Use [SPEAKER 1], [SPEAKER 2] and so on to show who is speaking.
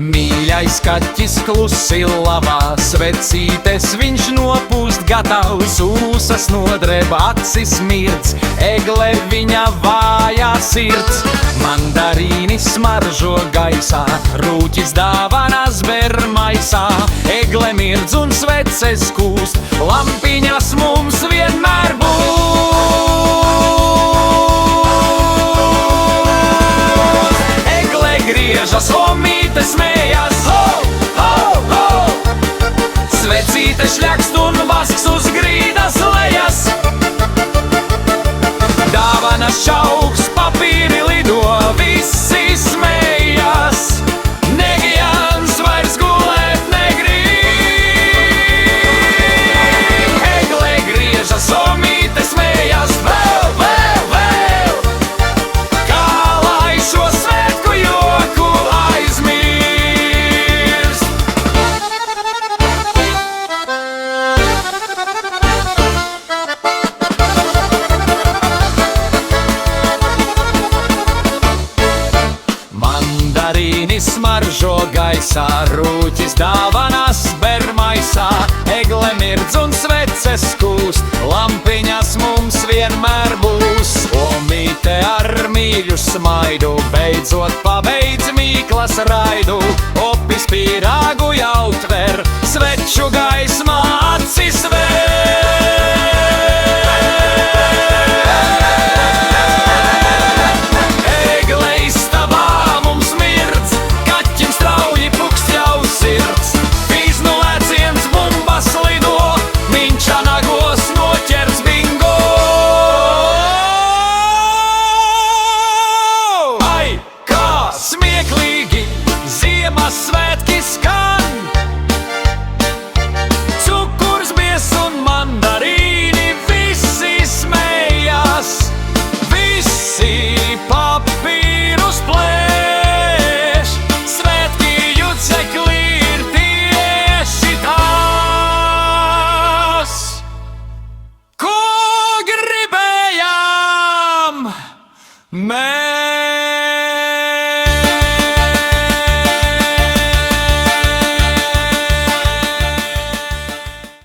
[SPEAKER 1] Mīļais kaķis klusi lavā, svecītes viņš nopūst gatavs, ūsas nodreba, acis mirdz, egle viņa vājā sirds. Mandarīni smaržo gaisā, rūķis dāvanas ber maisā, egle mirdz un sveces kūst, lampiņas mums vienmēr būs. Egle griežas, omīte smējas, ho, ho, ho! Svecīte šļakst un vasks uz grīdas lejas. Dāvanas šauks, papīri lido, visi smējas. Negijans vairs gulēt negrib. Egle griežas, omīte smējas, vēl, vēl, vēl. Kā lai šo svētku joku aizmirst. Mandarīni smaržo gaisā, rūķis dāvanas ber maisā, egle mirdz un sveces kūst, lampiņas mums vienmēr būs. Omīte ar mīļu smaidu, beidzot pabeidz mīklas raidu, opis pīrāgu jau tver, sveču gaismā acis vēr. Egle istabā mums mirdz, kaķim strauji pukst jau sirds, vīznu lēciens bumbas lido, viņš anagos noķers bingo. Ai, kā smieklīgi Ziemassvētki skan! Cukurs, bies un mandarīni, visi smējas, visi papīrus plēš, svētki jucekli ir tieši tās, ko gribējām mēs.